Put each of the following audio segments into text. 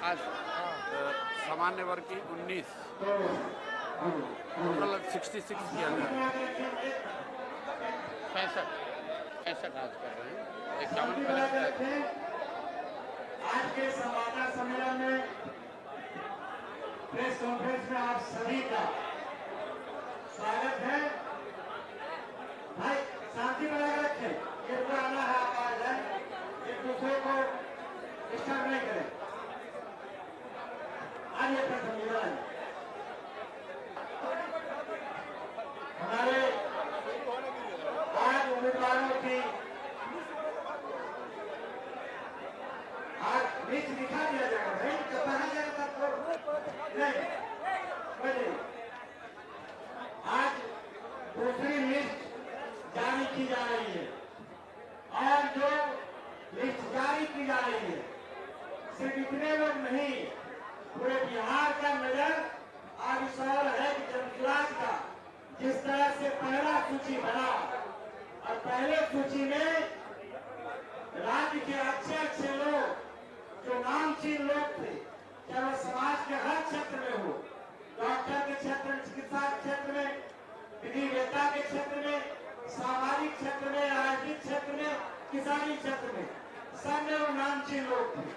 आज सामान्य वर्ग की 19, टोटल 66 के अंदर 65 आज कर रहे हैं। 51 आज के संवाददाता सम्मेलन में प्रेस कॉन्फ्रेंस में आप सभी का स्वागत है। भाई शांति बनाए रखें, ये पुराना है आवाज है, एक दूसरे को डिस्टर्ब नहीं करें। आज ये सम्मेलन हमारे आज उम्मीदवारों की आज लिस्ट दिखा दिया जाएगा। भाई कहा जाएगा तो नहीं, आज दूसरी लिस्ट जारी की जा रही है और जो लिस्ट जारी की जा रही है सिर्फ इतने लोग नहीं, पूरे बिहार का नजर आज इस ओर है कि जनसुराज का जिस तरह से पहला सूची बना और पहले सूची में राज्य के अच्छे अच्छे लोग जो नामचीन लोग थे, चाहे वो समाज के हर क्षेत्र में हो, डॉक्टर के क्षेत्र में, चिकित्सा के क्षेत्र में, विधिवेत्ता के क्षेत्र में, सामाजिक क्षेत्र में, राजनीतिक क्षेत्र में, किसानी क्षेत्र में, सब में वो नामचीन लोग थे।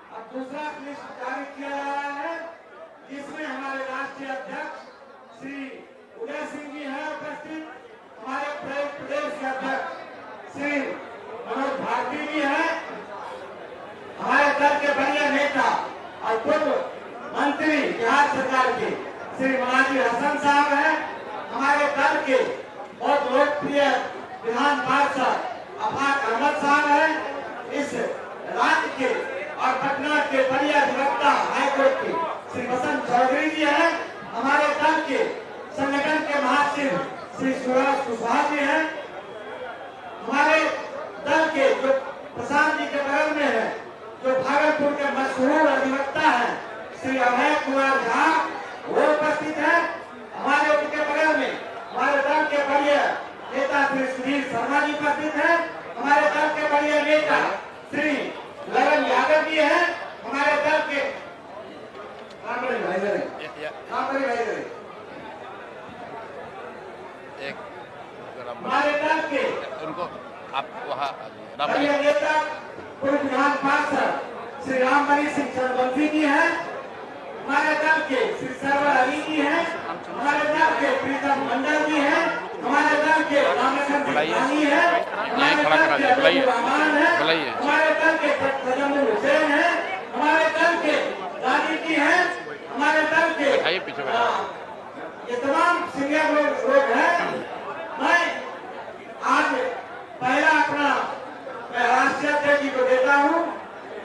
अब दूसरा लिस्ट जारी किया जा रहा है जिसमें हमारे राष्ट्रीय अध्यक्ष श्री उदय सिंह जी हैं उपस्थित, हमारे प्रदेश के अध्यक्ष श्री मनोज भारती जी हैं, हमारे दल के बढ़िया नेता और पूर्व मंत्री बिहार सरकार के श्री मुनाजिर हसन साहब हैं, हमारे दल के बहुत लोकप्रिय विधान पार्षद अफाक अहमद साहब हैं, इस राज्य के और पटना के बढ़िया अधिवक्ता हाईकोर्ट के श्री बसंत चौधरी जी हैं, हमारे दल के संगठन के महासचिव श्री सुभाष कुशवाहा जी हैं, हमारे दल के जो प्रशांत जी के बगल में है, जो भागलपुर के मशहूर अधिवक्ता हैं श्री अभय कुमार झा, वो उपस्थित है। हमारे उनके बगल में हमारे दल के बढ़िया नेता श्री सुधीर शर्मा जी उपस्थित है, हमारे दल के बढ़िया नेता श्री ललन यादव जी हैं, हमारे दल के हमारे दल के उनको आप वहाँ नेता पूर्व विधान पार्षद श्री रामबली सिंह चरबंशी जी हैं, हमारे दल के श्री सरवर अली जी हैं, हमारे दल के प्रीतम मंडल जी हैं, हमारे दल के रामेश्वर सिंघानी हैं, हमारे दल के रहमान हैं, हमारे दल के तजम्मुल हुसैन हैं, हमारे दल के रानी जी हैं, हमारे दल के ये तमाम सीनियर लोग हैं। मैं आज पहला अपना राष्ट्रीय अध्यक्ष जी को देता हूँ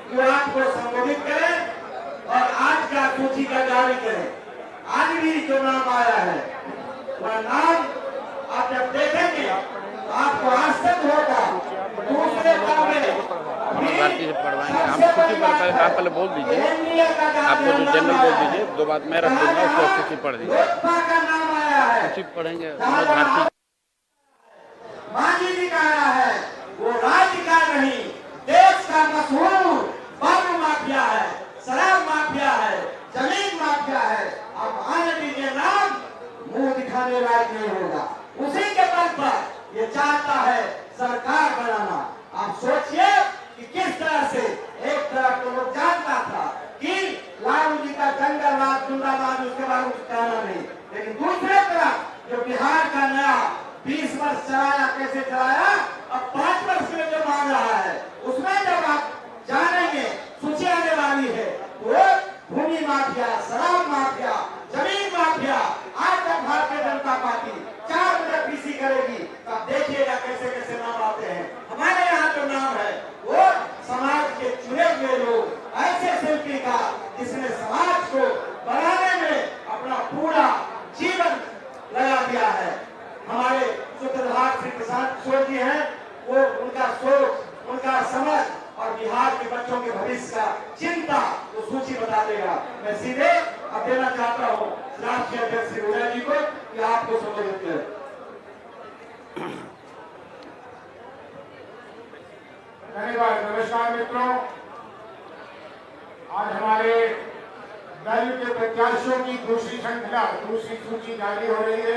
कि आपको संबोधित करें और आज का सूची का जारी करें। आज भी जो नाम आया है वह नाम आप जब देखेंगे तो आपको आश्चर्य होगा। दूसरे दल में भारती से पढ़वाएंगे, हम सूची आप पहले बोल दीजिए, आपको जो जनरल बोल दीजिए, 2 बात मैं रख दूंगा, उसको सूची पढ़ दीजिए। का नाम आया है, सूची पढ़ेंगे भारती। मांझी जी का आया है, वो राज्य का नहीं देश का मशहूर बालू माफिया है, शराब माफिया है, जमीन माफिया है। अब आने दीजिए नाम, मुंह दिखाने लायक नहीं होगा। उसी के बल पर ये चाहता है सरकार बनाना। आप सोचिए कि किस तरह से एक तरफ तो लोग जानता था कि लालू जी का जंगलवाद गुंडाबाद, उसके बाद कुछ कहना नहीं, लेकिन दूसरे तरफ जो बिहार का नया 20 वर्ष चलाया, कैसे चलाया, अब 5 वर्ष में जो मांग रहा है उसमें जब आप जानेंगे सूची आने वाली है तो भूमि माफिया, शराब माफिया, जमीन माफिया, आज तक भारतीय जनता पार्टी 4 बजे पीसी करेगी, तब देखिएगा कैसे कैसे नाम आते हैं। हमारे यहाँ जो नाम है वो समाज के चुने हुए लोग, ऐसे शिल्पी का जिसने समाज को बढ़ाने में अपना पूरा जीवन लगा दिया है। हमारे सूत्रधार श्री प्रशांत किशोर जी हैं, वो उनका सोच, उनका समझ और बिहार के बच्चों के भविष्य का चिंता वो सूची बता देगा। मैं सीधे अब देना चाहता हूँ राष्ट्रीय अध्यक्ष श्री उदय जी को कि आपको संबोधित करें। धन्यवाद। नमस्कार मित्रों, आज हमारे दल के प्रत्याशियों की दूसरी श्रृंखला, दूसरी सूची जारी हो रही है।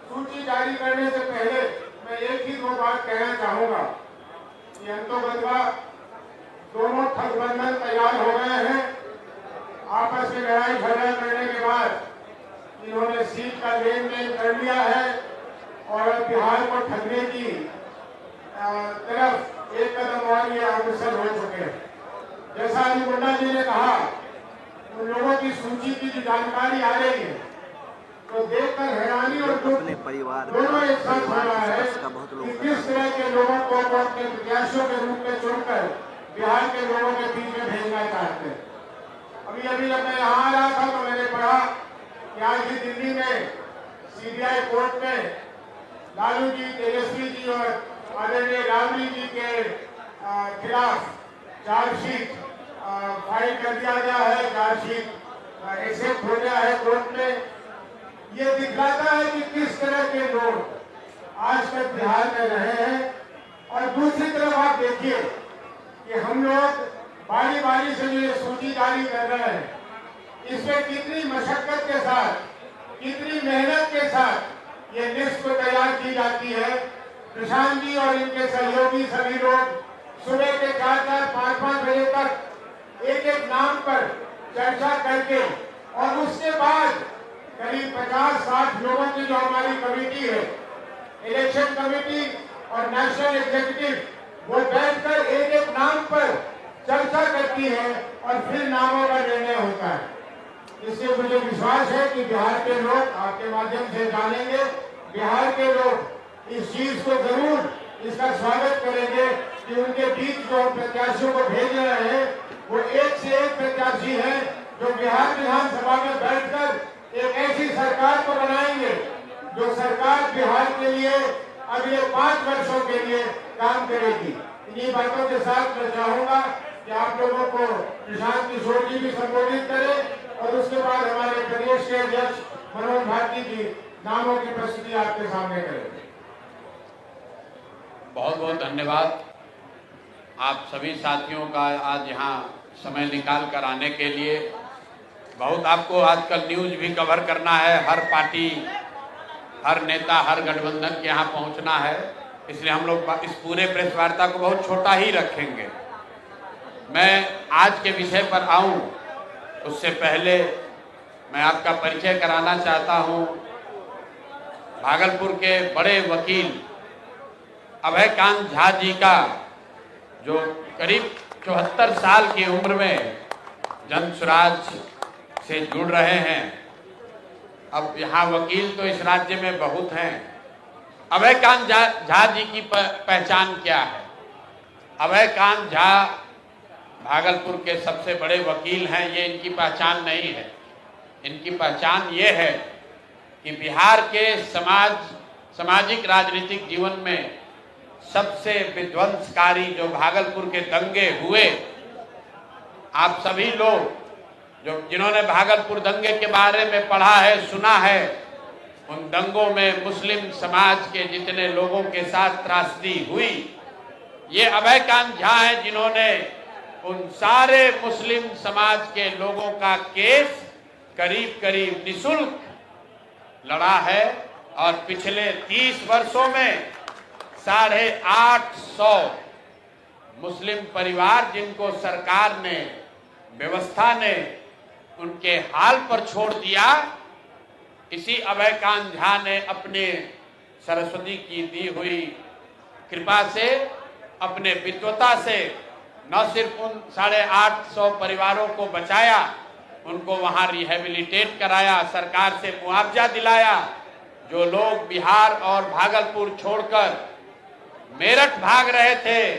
सूची जारी करने से पहले मैं एक ही दो बात कहना चाहूंगा कि अंतोगत्वा दोनों ठगबंधन तैयार हो गए हैं। आपस में लड़ाई झगड़ा करने के बाद इन्होंने सीट का लेन देन कर लिया है और बिहार को ठगने की तरफ एक कदम और ये अग्रसर हो चुके हैं। जैसा अभी मुंडा जी ने कहा, उन लोगों की सूची की जो जानकारी आ रही है तो देखकर हैरानी और दुख दोनों एक साथ हो रहा है कि किस तरह के लोगों को अपने प्रत्याशियों के रूप में चुनकर बिहार के लोगों के बीच में भेजना चाहते हैं। अभी अभी जब मैं यहाँ आ रहा था तो मैंने पढ़ा कि आज भी दिल्ली में सीबीआई कोर्ट में लालू जी, तेजस्वी जी और आदरणीय राबड़ी जी के खिलाफ चार्जशीट फाइल कर दिया गया है। चार्जशीट एक्सेप्ट हो गया है कोर्ट में। ये दिखाता है कि किस तरह के लोग आज तक बिहार में रहे हैं। और दूसरी तरफ आप देखिए कि हम लोग बारी बारी से ये सूची जारी कर रहे हैं, इसमें कितनी मशक्कत के साथ, कितनी मेहनत के साथ ये लिस्ट को तैयार की जाती है। प्रशांत जी और इनके सहयोगी सभी लोग सुबह के 4-4, 5-5 बजे तक एक एक नाम पर चर्चा करके और उसके बाद करीब 50-60 लोगों की जो हमारी कमेटी है, इलेक्शन कमेटी और नेशनल एग्जीक्यूटिव, वो बैठकर एक एक नाम पर चर्चा करती है और फिर नामों का निर्णय होता है। इससे मुझे विश्वास है कि बिहार के लोग आपके माध्यम से जानेंगे, बिहार के लोग इस चीज को जरूर इसका स्वागत करेंगे कि उनके बीच जो प्रत्याशियों को भेज रहे हैं वो एक से एक प्रत्याशी हैं जो बिहार विधानसभा में बैठकर एक ऐसी सरकार को बनाएंगे जो सरकार बिहार के लिए अगले 5 वर्षों के लिए काम करेगी। इन्हीं बातों के साथ मैं चाहूंगा कि आप लोगों को प्रशांत किशोर जी भी संबोधित करें और उसके बाद हमारे प्रदेश के अध्यक्ष मनोज भारती जी नामों की प्रस्तुति आपके सामने करेंगे। बहुत बहुत धन्यवाद आप सभी साथियों का आज यहाँ समय निकाल कर आने के लिए। बहुत आपको आजकल न्यूज़ भी कवर करना है, हर पार्टी, हर नेता, हर गठबंधन के यहाँ पहुँचना है, इसलिए हम लोग इस पूरे प्रेस वार्ता को बहुत छोटा ही रखेंगे। मैं आज के विषय पर आऊँ उससे पहले मैं आपका परिचय कराना चाहता हूँ। भागलपुर के बड़े वकील अभयकांत झा जी का, जो करीब 74 साल की उम्र में जन स्वराज से जुड़ रहे हैं। अब यहाँ वकील तो इस राज्य में बहुत हैं। अभयकांत झा जी की पहचान क्या है? अभयकांत झा भागलपुर के सबसे बड़े वकील हैं, ये इनकी पहचान नहीं है। इनकी पहचान ये है कि बिहार के सामाजिक राजनीतिक जीवन में सबसे विध्वंसकारी जो भागलपुर के दंगे हुए, आप सभी लोग जिन्होंने भागलपुर दंगे के बारे में पढ़ा है, सुना है, उन दंगों में मुस्लिम समाज के जितने लोगों के साथ त्रासदी हुई, ये अभयकांत झा हैं जिन्होंने उन सारे मुस्लिम समाज के लोगों का केस करीब करीब निःशुल्क लड़ा है। और पिछले 30 वर्षों में 850 मुस्लिम परिवार जिनको सरकार ने, व्यवस्था ने उनके हाल पर छोड़ दिया, इसी अभयकांत झा ने अपने सरस्वती की दी हुई कृपा से, अपने विद्वता से न सिर्फ उन 850 परिवारों को बचाया, उनको वहां रिहेबिलिटेट कराया, सरकार से मुआवजा दिलाया। जो लोग बिहार और भागलपुर छोड़कर मेरठ भाग रहे थे,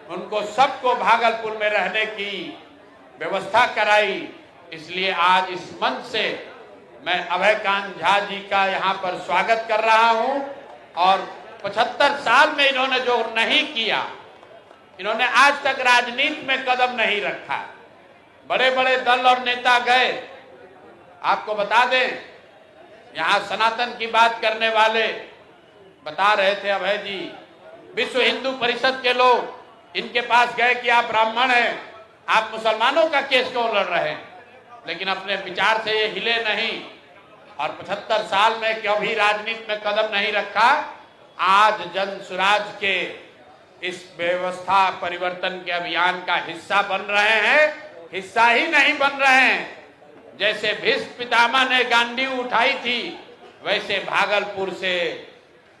उनको सबको भागलपुर में रहने की व्यवस्था कराई। इसलिए आज इस मंच से मैं अभयकांत झा जी का यहाँ पर स्वागत कर रहा हूँ। और 75 साल में इन्होंने जो नहीं किया, इन्होंने आज तक राजनीति में कदम नहीं रखा। बड़े बड़े दल और नेता गए, आपको बता दें, यहाँ सनातन की बात करने वाले बता रहे थे अभय जी, विश्व हिंदू परिषद के लोग इनके पास गए कि आप ब्राह्मण हैं, आप मुसलमानों का केस क्यों लड़ रहे हैं? लेकिन अपने विचार से ये हिले नहीं और 75 साल में कभी राजनीति में कदम नहीं रखा। आज जन सुराज के इस व्यवस्था परिवर्तन के अभियान का हिस्सा बन रहे हैं। हिस्सा ही नहीं बन रहे हैं, जैसे भीष्म पितामह ने गांडी उठाई थी, वैसे भागलपुर से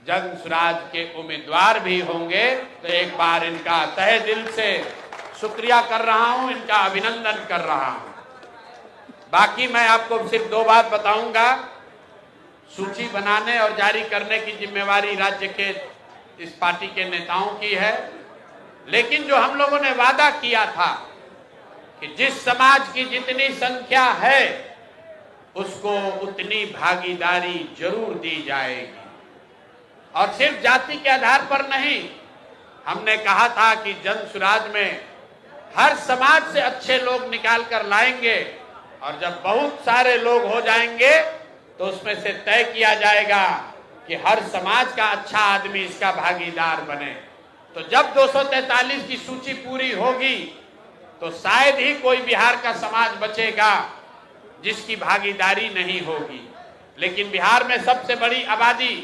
जन सुराज के उम्मीदवार भी होंगे। तो एक बार इनका तहे दिल से शुक्रिया कर रहा हूं, इनका अभिनंदन कर रहा हूं। बाकी मैं आपको सिर्फ 2 बात बताऊंगा। सूची बनाने और जारी करने की जिम्मेवारी राज्य के इस पार्टी के नेताओं की है, लेकिन जो हम लोगों ने वादा किया था कि जिस समाज की जितनी संख्या है उसको उतनी भागीदारी जरूर दी जाएगी, और सिर्फ जाति के आधार पर नहीं। हमने कहा था कि जन सुराज में हर समाज से अच्छे लोग निकाल कर लाएंगे, और जब बहुत सारे लोग हो जाएंगे तो उसमें से तय किया जाएगा कि हर समाज का अच्छा आदमी इसका भागीदार बने। तो जब 243 की सूची पूरी होगी तो शायद ही कोई बिहार का समाज बचेगा जिसकी भागीदारी नहीं होगी। लेकिन बिहार में सबसे बड़ी आबादी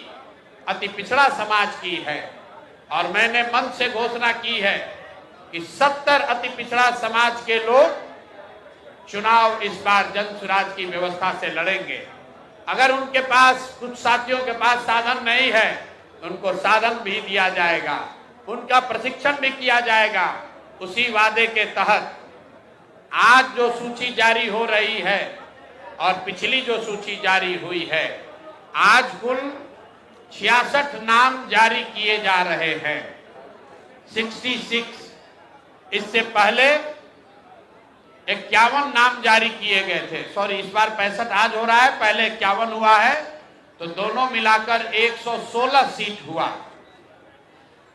अति पिछड़ा समाज की है, और मैंने मन से घोषणा की है कि 70 अति पिछड़ा समाज के लोग चुनाव इस बार जन सुराज की व्यवस्था से लड़ेंगे। अगर उनके पास, कुछ साथियों के पास साधन नहीं है, उनको साधन भी दिया जाएगा, उनका प्रशिक्षण भी किया जाएगा। उसी वादे के तहत आज जो सूची जारी हो रही है और पिछली जो सूची जारी हुई है, आज कुल 66 नाम जारी किए जा रहे हैं, 66। इससे पहले 51 नाम जारी किए गए थे। सॉरी, इस बार 65 आज हो रहा है, पहले 51 हुआ है, तो दोनों मिलाकर 116 सीट हुआ।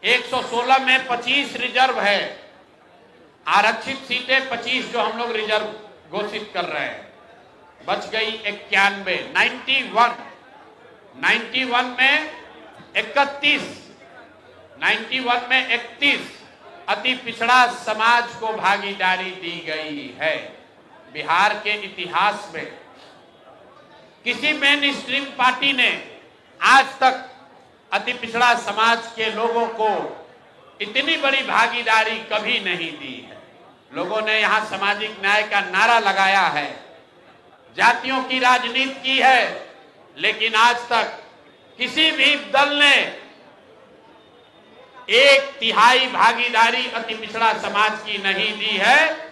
116 में 25 रिजर्व है, आरक्षित सीटें 25 जो हम लोग रिजर्व घोषित कर रहे हैं। बच गई 91, 91 में 31, 91 में 31 अति पिछड़ा समाज को भागीदारी दी गई है। बिहार के इतिहास में किसी मेन स्ट्रीम पार्टी ने आज तक अति पिछड़ा समाज के लोगों को इतनी बड़ी भागीदारी कभी नहीं दी है। लोगों ने यहाँ सामाजिक न्याय का नारा लगाया है, जातियों की राजनीति की है, लेकिन आज तक किसी भी दल ने 1/3 भागीदारी अति पिछड़ा समाज की नहीं दी है।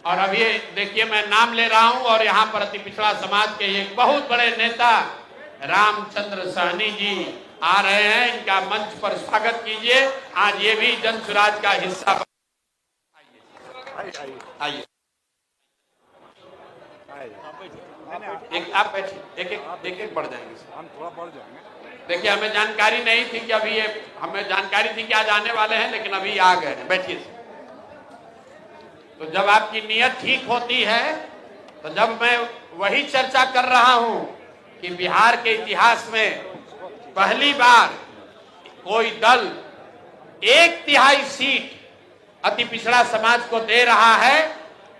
और अब ये देखिए, मैं नाम ले रहा हूं, और यहाँ पर अति पिछड़ा समाज के एक बहुत बड़े नेता रामचंद्र सहनी जी आ रहे हैं। इनका मंच पर स्वागत कीजिए। आज ये भी जन सुराज का हिस्सा। आइए, एक आप बैठिए, एक बढ़ जाएंगे, हम थोड़ा बढ़ जाएंगे। देखिए, हमें जानकारी नहीं थी कि अभी ये, हमें जानकारी थी कि आज आने वाले हैं, लेकिन अभी आ गए हैं। बैठिए। तो जब आपकी नीयत ठीक होती है, तो जब मैं वही चर्चा कर रहा हूं कि बिहार के इतिहास में पहली बार कोई दल 1/3 सीट अति पिछड़ा समाज को दे रहा है,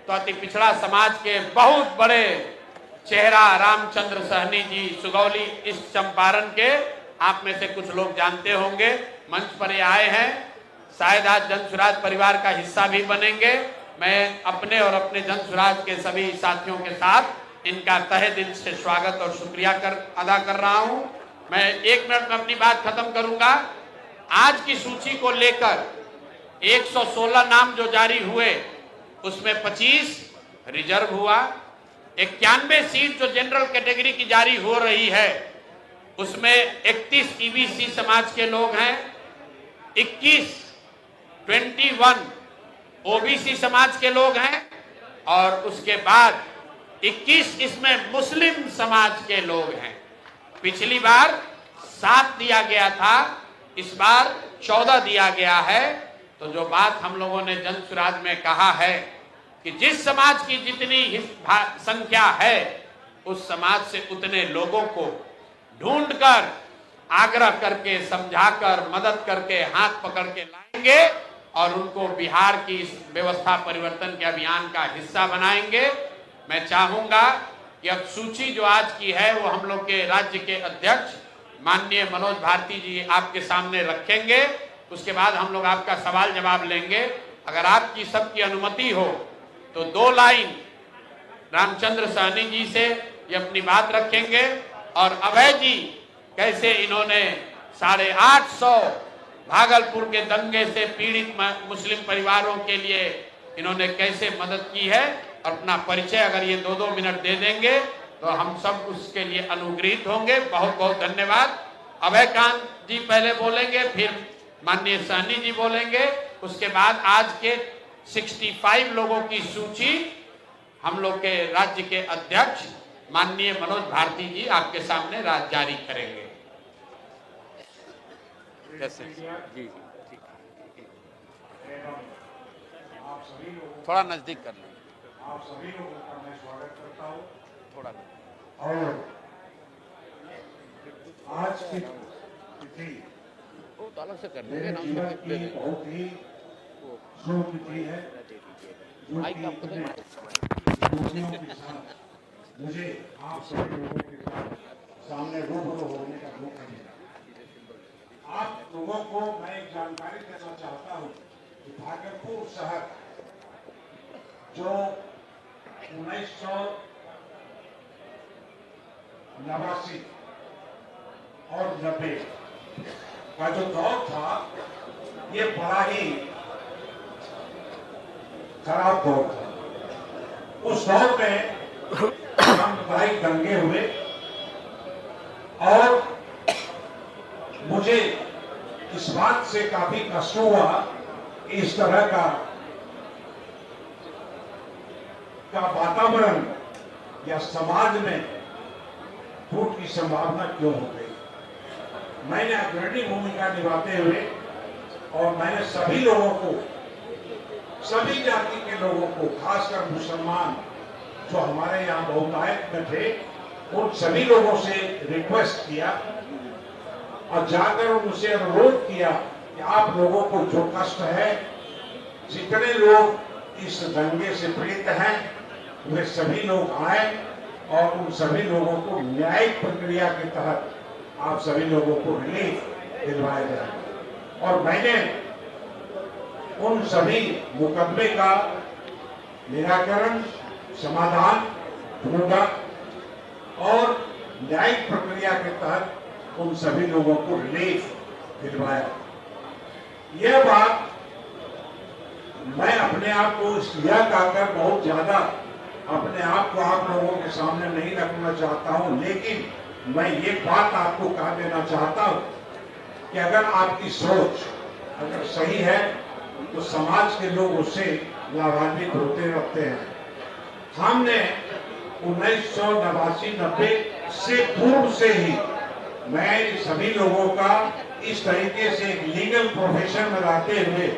तो अति पिछड़ा समाज के बहुत बड़े चेहरा रामचंद्र सहनी जी, सुगौली ईस्ट चंपारण के, आप में से कुछ लोग जानते होंगे, मंच पर ये आए हैं। शायद आज जन सुराज परिवार का हिस्सा भी बनेंगे। मैं अपने और अपने जन सुराज के सभी साथियों के साथ इनका तहे दिल से स्वागत और शुक्रिया अदा कर रहा हूं। मैं 1 मिनट में अपनी बात खत्म करूंगा। आज की सूची को लेकर 116 नाम जो जारी हुए, उसमें 25 रिजर्व हुआ, 91 सीट जो जनरल कैटेगरी की जारी हो रही है, उसमें 31 ईबीसी समाज के लोग हैं, 21 ओबीसी समाज के लोग हैं, और उसके बाद 21 इसमें मुस्लिम समाज के लोग हैं। पिछली बार 7 दिया गया था, इस बार 14 दिया गया है। तो जो बात हम लोगों ने जन सुराज में कहा है कि जिस समाज की जितनी संख्या है, उस समाज से उतने लोगों को ढूंढकर, आग्रह करके, समझाकर, मदद करके, हाथ पकड़ के लाएंगे, और उनको बिहार की इस व्यवस्था परिवर्तन के अभियान का हिस्सा बनाएंगे। मैं चाहूँगा कि अब सूची जो आज की है वो हम लोग के राज्य के अध्यक्ष माननीय मनोज भारती जी आपके सामने रखेंगे। उसके बाद हम लोग आपका सवाल जवाब लेंगे। अगर आपकी सबकी अनुमति हो तो 2 लाइन रामचंद्र सहनी जी से ये अपनी बात रखेंगे और अभय जी कैसे इन्होंने 850 भागलपुर के दंगे से पीड़ित मुस्लिम परिवारों के लिए इन्होंने कैसे मदद की है और अपना परिचय अगर ये 2-2 मिनट दे देंगे तो हम सब उसके लिए अनुग्रहित होंगे। बहुत बहुत धन्यवाद। अभय कांत जी पहले बोलेंगे, फिर माननीय सहनी जी बोलेंगे। उसके बाद आज के 65 लोगों की सूची हम लोग के राज्य के अध्यक्ष माननीय मनोज भारती जी आपके सामने जारी करेंगे। कैसे जी ठीक आप सभी लोगों थोड़ा नजदीक कर लें। आप सभी लोगों का मैं स्वागत करता हूँ। थोड़ा और आज की तिथि तो अलग से कर मेरे जीवन की बहुत ही शुभ तिथि है, जो कि खुशियों के साथ मुझे आप सभी लोगों के साथ सामने रूबरू होने का मौका मिला। आप लोगों को मैं एक जानकारी देना चाहता हूँ कि भागलपुर शहर जो 1989 और 90 का जो दौर था, ये बड़ा ही खराब दौर था। उस दौर में सांप्रदायिक दंगे हुए और मुझे इस बात से काफी कष्ट हुआ कि इस तरह का वातावरण या समाज में फूट की संभावना क्यों हो गई। मैंने अग्रणी भूमिका निभाते हुए और मैंने सभी लोगों को, सभी जाति के लोगों को, खासकर मुसलमान जो हमारे यहाँ बहुतायत में थे, उन सभी लोगों से रिक्वेस्ट किया और जाकर उनसे अनुरोध किया कि आप लोगों को जो कष्ट है, जितने लोग इस दंगे से पीड़ित हैं, वे सभी लोग आए और उन सभी लोगों को न्यायिक प्रक्रिया के तहत आप सभी लोगों को रिलीफ दिलवाया जाए। और मैंने उन सभी मुकदमे का निराकरण, समाधान ढूंढा और न्यायिक प्रक्रिया के तहत उन सभी लोगों को रिलीफ दिलवाया। यह बात मैं अपने आप को यह कहकर बहुत ज्यादा अपने आप को आप लोगों के सामने नहीं रखना चाहता हूं, लेकिन मैं ये बात आपको कह देना चाहता हूं कि अगर आपकी सोच अगर सही है तो समाज के लोग उससे लाभान्वित होते रहते हैं। हमने 1989-90 से पूर्व से ही मैं सभी लोगों का इस तरीके से एक लीगल प्रोफेशन में रहते हुए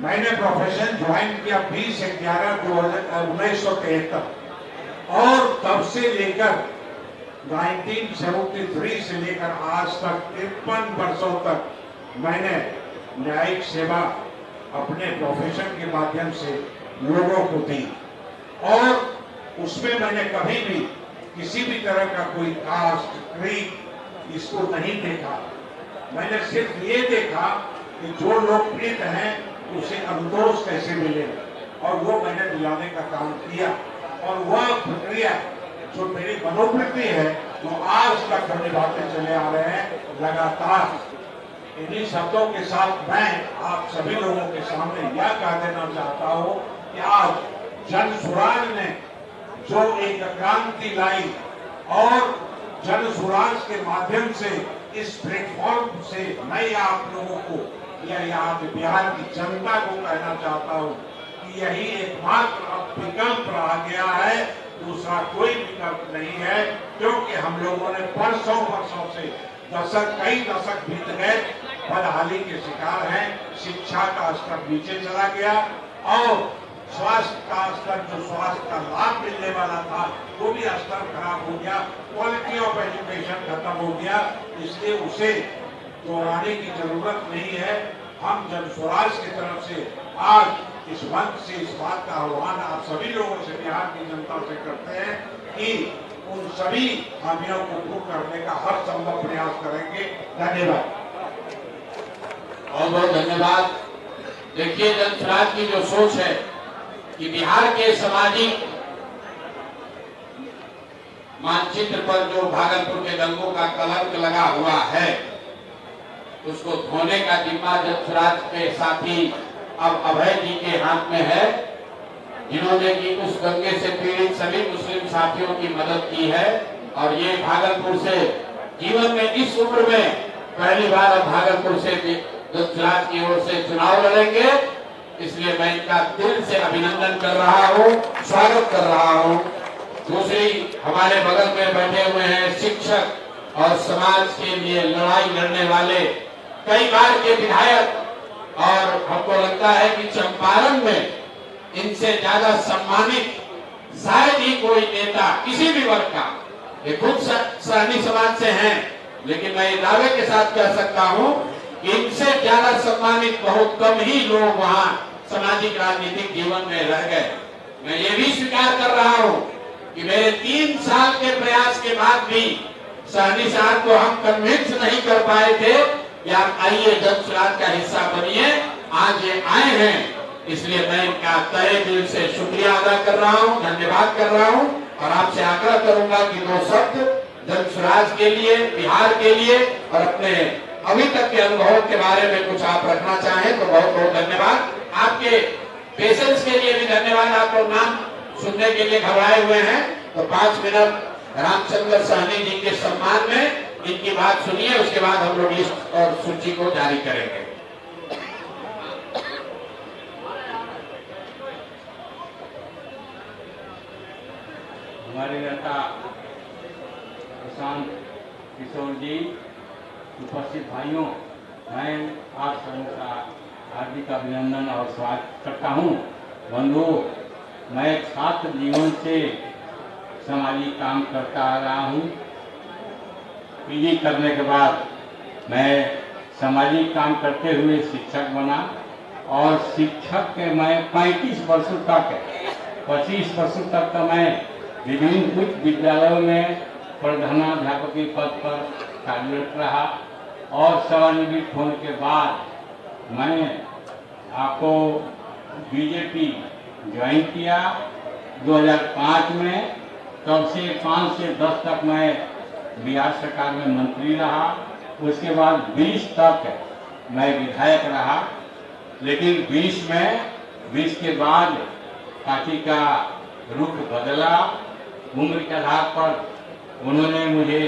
मैंने प्रोफेशन ज्वाइन किया 20/11/1973 और तब से लेकर 1973 से लेकर आज तक 53 वर्षों तक मैंने न्यायिक सेवा अपने प्रोफेशन के माध्यम से लोगों को दी और उसमें मैंने कभी भी किसी भी तरह का कोई कास्ट, क्रीड इसको नहीं देखा। मैंने सिर्फ ये देखा कि जो लोग पीड़ित हैं उसे अनुतोष कैसे मिले और वो मैंने दिलाने का काम किया और वह प्रक्रिया जो मेरी मनोवृत्ति है वो आज तक हम निभाते चले आ रहे हैं लगातार। इन्हीं शब्दों के साथ मैं आप सभी लोगों के सामने यह कह देना चाहता हूँ कि आज जन सुराज ने जो एक क्रांति लाई और जन सुराज के माध्यम से इस प्लेटफॉर्म से मैं आप लोगों को या यहाँ बिहार की जनता को कहना चाहता हूँ कि यही एकमात्र विकल्प रह गया है, दूसरा कोई विकल्प नहीं है, क्योंकि हम लोगों ने वर्षों से कई दशक बीत गए, बदहाली के शिकार हैं। शिक्षा का स्तर नीचे चला गया और स्वास्थ्य का स्तर, जो स्वास्थ्य का लाभ मिलने वाला था, वो भी स्तर खराब हो गया। क्वालिटी ऑफ एजुकेशन खत्म हो गया, इसलिए उसे दोहराने की जरूरत नहीं है। हम जन स्वराज की तरफ से आज इस मंच से इस बात का आह्वान आप सभी लोगों से, बिहार की जनता से करते हैं कि उन सभी खामियों को दूर करने का हर संभव प्रयास करेंगे। धन्यवाद। बहुत बहुत धन्यवाद। देखिए, जन स्वराज की जो सोच है कि बिहार के सामाजिक मानचित्र पर जो भागलपुर के दंगों का कलंक लगा हुआ है, उसको धोने का जिम्मा जन स्वराज के साथी अब अभय जी के हाथ में है, जिन्होंने कि उस दंगे से पीड़ित सभी मुस्लिम साथियों की मदद की है। और ये भागलपुर से जीवन में इस उम्र में पहली बार अब भागलपुर से जन स्वराज की ओर से चुनाव लड़ेंगे, इसलिए मैं इनका दिल से अभिनंदन कर रहा हूँ, स्वागत कर रहा हूँ। दूसरी हमारे बगल में बैठे हुए हैं शिक्षक और समाज के लिए लड़ाई लड़ने वाले कई बार के विधायक, और हमको लगता है कि चंपारण में इनसे ज्यादा सम्मानित शायद ही कोई नेता किसी भी वर्ग का, ये खुद सहनी समाज से हैं, लेकिन मैं दावे के साथ कह सकता हूं कि इनसे ज्यादा सम्मानित बहुत कम ही लोग वहां सामाजिक राजनीतिक जीवन में रह गए। मैं ये भी स्वीकार कर रहा हूं कि मेरे 3 साल के प्रयास के बाद भी सहनी साहब को हम कन्विंस नहीं कर पाए थे कि आप आइए जन स्वराज का हिस्सा बनिए। आज ये आए हैं, इसलिए मैं इनका तहे दिल से शुक्रिया अदा कर रहा हूं, धन्यवाद कर रहा हूं, और आपसे आग्रह करूंगा कि 2 शब्द जन स्वराज के लिए, बिहार के लिए और अपने अभी तक के अनुभव के बारे में कुछ आप रखना चाहें तो बहुत बहुत धन्यवाद। आपके पेशेंस के लिए भी धन्यवाद। आप लोग नाम सुनने के लिए घबराए हुए हैं, तो 5 मिनट रामचंद्र सहनी जी के सम्मान में इनकी बात सुनिए, उसके बाद हम लोग लिस्ट और सूची को जारी करेंगे। हमारे नेता प्रशांत किशोर जी, उपस्थित भाइयों, मैं आप सभी का हार्दिक अभिनंदन और स्वागत करता हूँ। बंधुओं, मैं छात्र जीवन से सामाजिक काम करता आ रहा हूँ। पीजी करने के बाद मैं सामाजिक काम करते हुए शिक्षक बना, और शिक्षक के मैं 35 वर्षों तक 25 वर्षों तक तो मैं विभिन्न उच्च विद्यालयों में प्रधानाध्यापक के पद पर कार्यरत रहा, और सेवानिवृत्त होने के बाद मैंने आपको बीजेपी ज्वाइन किया 2005 में। तब से 5 से 10 तक मैं बिहार सरकार में मंत्री रहा, उसके बाद 20 तक मैं विधायक रहा। लेकिन 20 के बाद पार्टी का रुख बदला, उम्र के आधार पर उन्होंने मुझे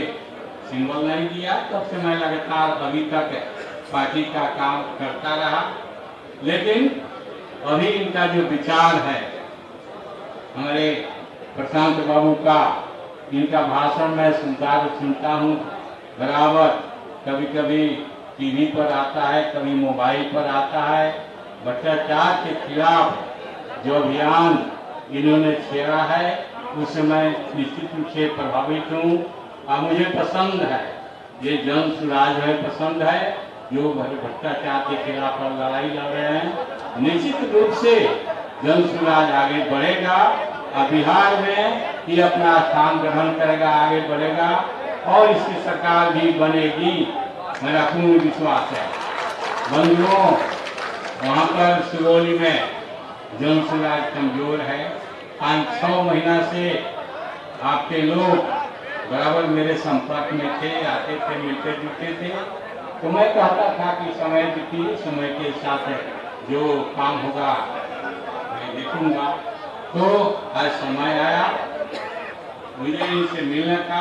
सिंबल नहीं दिया। तब से मैं लगातार अभी तक पार्टी का काम करता रहा। लेकिन अभी इनका जो विचार है, हमारे प्रशांत बाबू का, इनका भाषण मैं सुनता हूँ बराबर, कभी कभी टीवी पर आता है, कभी मोबाइल पर आता है। भ्रष्टाचार के खिलाफ जो अभियान इन्होंने छेड़ा है, उससे मैं निश्चित रूप से प्रभावित हूँ, और मुझे पसंद है, ये जन स्वराज है, पसंद है, जो भ्रष्टाचार के खिलाफ लड़ाई लड़ रहे हैं। निश्चित रूप से जन स्वराज आगे बढ़ेगा, और बिहार में ये अपना स्थान ग्रहण करेगा, आगे बढ़ेगा, और इसकी सरकार भी बनेगी, मेरा पूर्ण विश्वास है। बंधुओं, वहाँ पर सिरोली में जन स्वराज कमजोर है। 5-6 महीना से आपके लोग बराबर मेरे संपर्क में थे, आते थे, मिलते जुलते थे। तो मैं कहता था कि समय बीती, समय के साथ जो काम होगा मैं देखूंगा। तो आज समय आया मुझे इनसे मिलने का,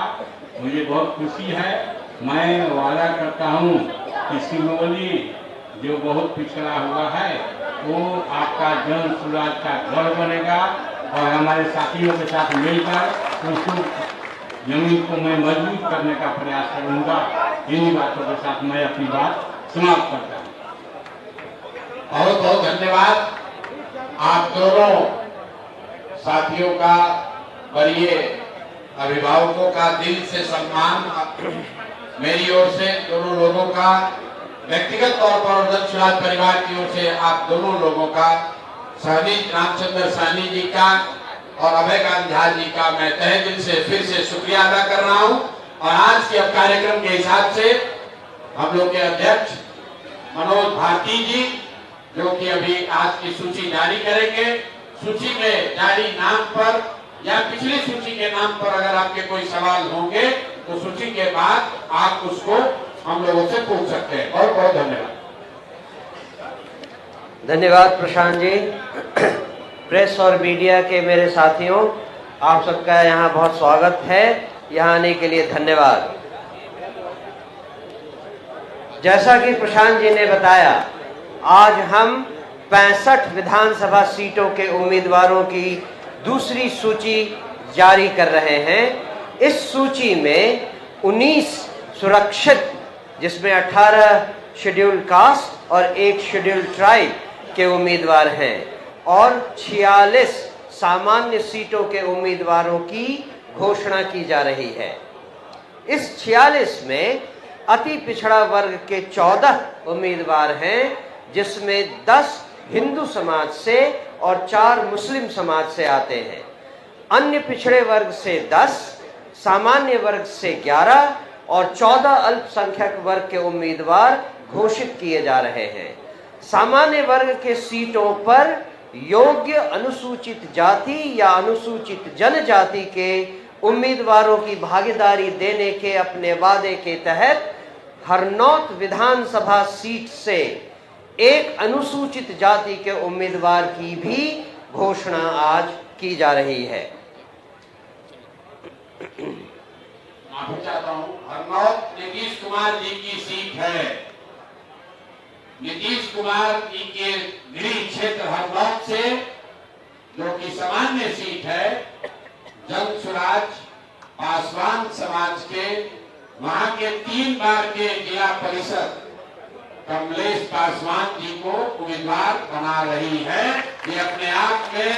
मुझे बहुत खुशी है। मैं वादा करता हूँ कि सिरोली जो बहुत पिछड़ा हुआ है, वो आपका जन स्वराज का घर बनेगा, और हमारे साथियों के साथ मिलकर उसको जमीन को मैं मजबूत करने का प्रयास करूंगा। इन्हीं बातों के साथ मैं अपनी बात समाप्त करता हूँ। बहुत बहुत धन्यवाद आप दोनों साथियों का, वरीय अभिभावकों का दिल से सम्मान मेरी ओर से दोनों लोगों का। व्यक्तिगत तौर पर और दक्षराज परिवार की ओर से आप दोनों लोगों का, सहनी रामचंद्र सहनी जी का और अभय कांत झा जी का मैं तहे दिल से फिर से शुक्रिया अदा कर रहा हूं। और आज के अब कार्यक्रम के हिसाब से हम लोग के अध्यक्ष मनोज भारती जी, जो कि अभी आज की सूची जारी करेंगे, सूची में जारी नाम पर या पिछली सूची के नाम पर अगर आपके कोई सवाल होंगे तो सूची के बाद आप उसको हम लोगों से पूछ सकते हैं। बहुत बहुत धन्यवाद। धन्यवाद प्रशांत जी। प्रेस और मीडिया के मेरे साथियों, आप सबका यहाँ बहुत स्वागत है। यहाँ आने के लिए धन्यवाद। जैसा कि प्रशांत जी ने बताया, आज हम 65 विधानसभा सीटों के उम्मीदवारों की दूसरी सूची जारी कर रहे हैं। इस सूची में 19 सुरक्षित, जिसमें 18 शेड्यूल कास्ट और 1 शेड्यूल ट्राइब के उम्मीदवार हैं और 46 सामान्य सीटों के उम्मीदवारों की घोषणा की जा रही है। इस 46 में अति पिछड़ा वर्ग के 14 उम्मीदवार हैं, जिसमें 10 हिंदू समाज से और 4 मुस्लिम समाज से आते हैं। अन्य पिछड़े वर्ग से 10, सामान्य वर्ग से 11 और 14 अल्पसंख्यक वर्ग के उम्मीदवार घोषित किए जा रहे हैं। सामान्य वर्ग के सीटों पर योग्य अनुसूचित जाति या अनुसूचित जनजाति के उम्मीदवारों की भागीदारी देने के अपने वादे के तहत हरनौत विधानसभा सीट से एक अनुसूचित जाति के उम्मीदवार की भी घोषणा आज की जा रही है। माफी चाहता हूँ, हरनौत नीतीश कुमार जी की सीट है। नीतीश कुमार जी के गृह क्षेत्र हरनौत से, जो कि सामान्य सीट है, जन स्वराज पासवान समाज के वहां के 3 बार के जिला परिषद कमलेश पासवान जी को उम्मीदवार बना रही है। ये अपने आप में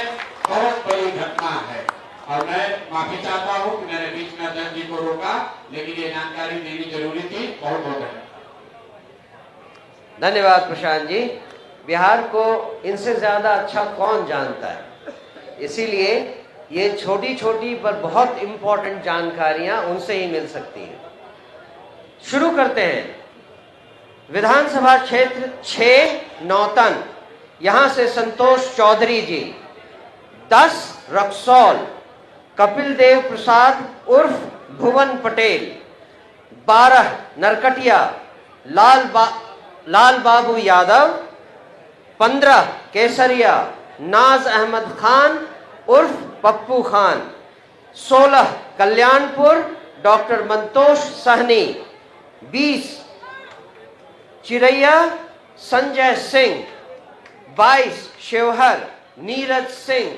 बहुत बड़ी घटना है और मैं माफी चाहता हूं कि मैंने बीच में अध्यक्ष जी को रोका, लेकिन ये जानकारी देनी जरूरी थी। बहुत बहुत धन्यवाद। धन्यवाद प्रशांत जी। बिहार को इनसे ज्यादा अच्छा कौन जानता है, इसीलिए ये छोटी छोटी पर बहुत इंपॉर्टेंट जानकारियां उनसे ही मिल सकती हैं। शुरू करते हैं। विधानसभा क्षेत्र 6 नौतन, यहां से संतोष चौधरी जी। 10 रक्सौल, कपिल देव प्रसाद उर्फ भुवन पटेल। 12 नरकटिया, लाल बाबू यादव। 15 केसरिया, नाज अहमद खान उर्फ पप्पू खान। 16 कल्याणपुर, डॉक्टर मंतोष सहनी। 20 चिरैया, संजय सिंह। 22 शिवहर, नीरज सिंह।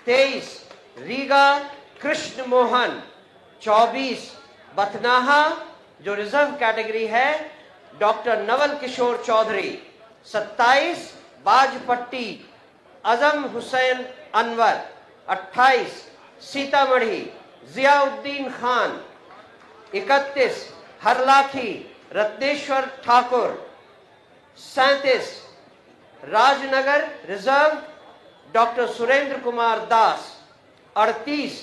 23 रीगा, कृष्ण मोहन। 24 बथनाहा, जो रिजर्व कैटेगरी है, डॉक्टर नवल किशोर चौधरी। 27 बाजपट्टी, अजम Hussain Anwar. 28 Sitamarhi, Ziauddin Khan. 31 Harlakhi, Ratneshwar Thakur. 37 Rajnagar reserve, doctor Surendra Kumar Das. 38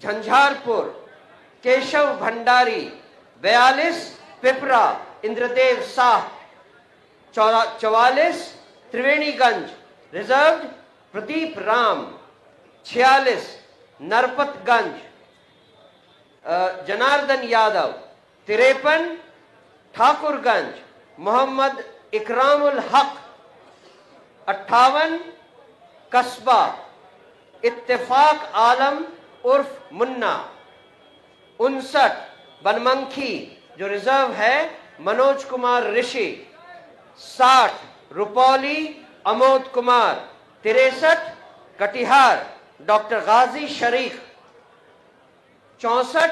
Jhanjharpur, Keshav Bhandari. 42 Pipra, Indradev Shah. 44 Triveniganj reserve, Pradeep Ram. 46 Narpatganj, Janardan Yadav. 53 Thakurganj, Mohammad Ikramul हक। 58 कस्बा, इत्तेफाक आलम उर्फ मुन्ना। 59 बनमंखी, जो रिजर्व है, Manoj Kumar Rishi. 60 Rupauli, Amod Kumar. 63 Katihar, doctor Ghazi Sharif. 64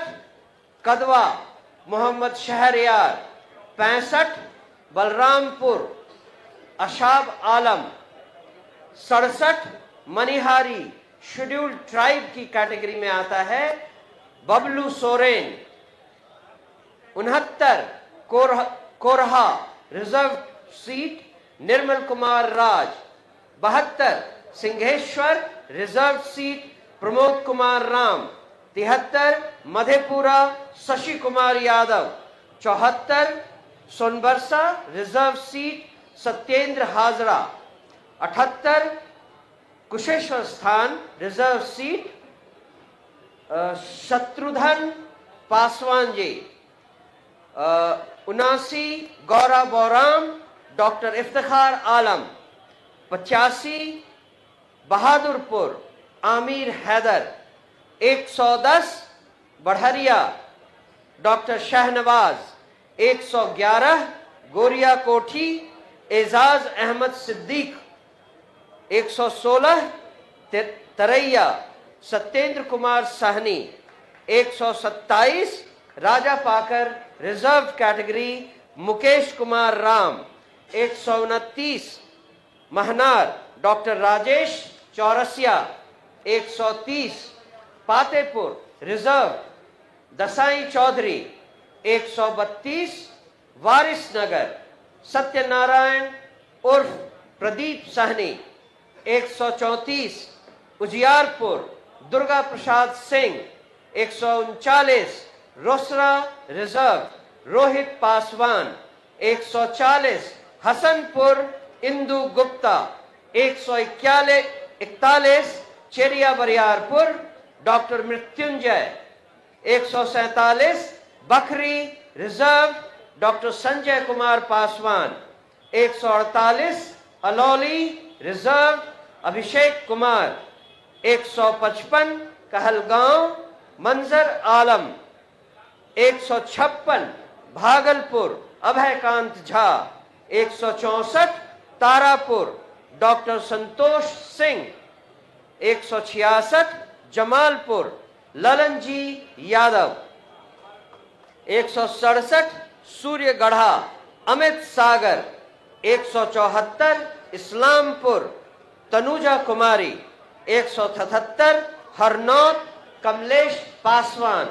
Kadwa, Mohammad Shahryar. 65 Balrampur, Ashab Alam. 67 Manihari, schedule tribe की कैटेगरी में आता है, Bablu Soren. 69 Korha reserve seat Nirmal Kumar Raj. 72 Singheshwar reserve seat Pramod Kumar Ram. 73 Madhepura Shashi Kumar Yadav. 74 Sonbarsa reserve seat Satyendra Hazra. 78 Kusheshwar Asthan reserve seat Shatrughan Paswan ji. 79 Gaura Boram doctor Iftikhar आलम। 85 बहादुरपुर आमिर हैदर। 110 बढ़हरिया डॉक्टर शहनवाज। 111 गोरिया कोठी Ejaz Ahmad Siddique. 116 Taraiya Satyendra Kumar Sahni. 127 Raja Pakar reserve category Mukesh Kumar Ram. 129 Mahnar doctor Rajesh Chaurasia. 130 Patepur reserve Dasai Chaudhary. 132 Waris Nagar Satyanarayan उर्फ Pradeep Sahni. 134 Ujiyarpur Durga Prasad Singh. 139 Rosera reserve Rohit Paswan. 140 Hasanpur Indu Gupta. 141 Cheria Bariyarpur doctor Mrityunjay. 147 Bakhri reserve doctor Sanjay Kumar Paswan. 148 Alauli reserve Abhishek Kumar. 155 Kahalgaon Manzar Alam. 156 Bhagalpur Abhaykant Jha. 164 Tarapur doctor Santosh Singh. 166 Jamalpur Lalan Yadav. 167 Suryagarha Amit Sagar. 174 Islampur Tanuja Kumari. 177 Harnaut Kamlesh Paswan.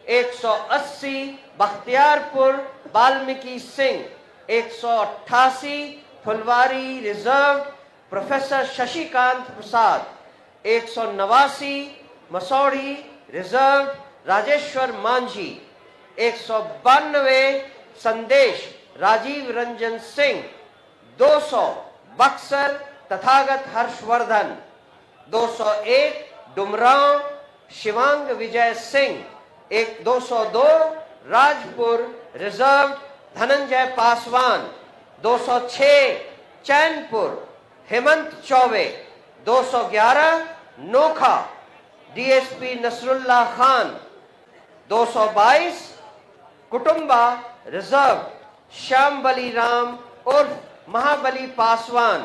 180 Bakhtiyarpur Valmiki Singh. 188 Phulwari reserve professor Shashikant Prasad. 189 Masaurhi reserve Rajeshwar Manjhi. 192 Sandesh Rajiv Ranjan Singh. 200 Buxar Tathagat Harshvardhan. 201 Dumraon Shivang Vijay Singh. 202 Rajpur reserve Dhananjay Paswan. 206 Chainpur Hemant Choubey. 211 Nokha DSP Nasrullah Khan. 222 Kutumba reserve Shyam Bali Ram उर्फ Mahabali Paswan.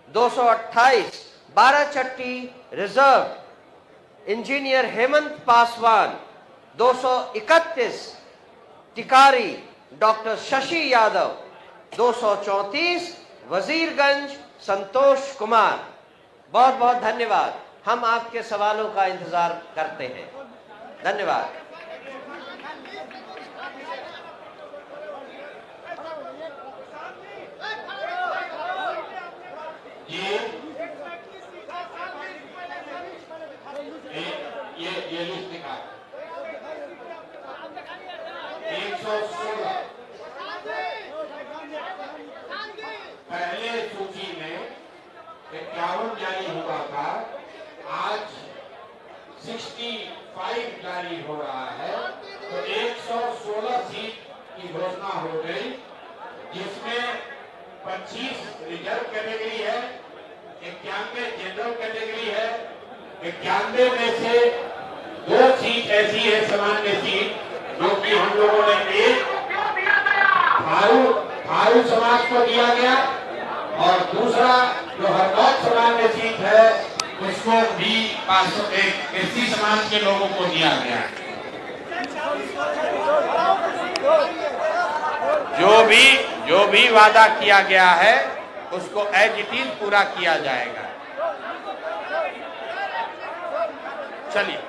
228 Barachatti reserve engineer Hemant Paswan. 231 Tikari doctor Shashi Yadav. 234 Wazirganj Santosh Kumar. बहुत बहुत धन्यवाद। हम आपके सवालों का इंतजार करते हैं। धन्यवाद। ये लिस्ट निकाल। 116 पहले सूची में 51 जारी हुआ था, आज 65 जारी हो रहा है, तो 116 सीट की घोषणा हो गई, जिसमें 25 रिजर्व कैटेगरी है, 91 जनरल कैटेगरी है, 91 में से 2 सीट ऐसी है सामान्य सीट जो कि हम लोगों ने एक थारू समाज को दिया गया और दूसरा जो हरनौत सामान्य सीट है उसको भी 501 एससी समाज के लोगों को दिया गया। जो भी वादा किया गया है उसको एज इट इज पूरा किया जाएगा। चलिए।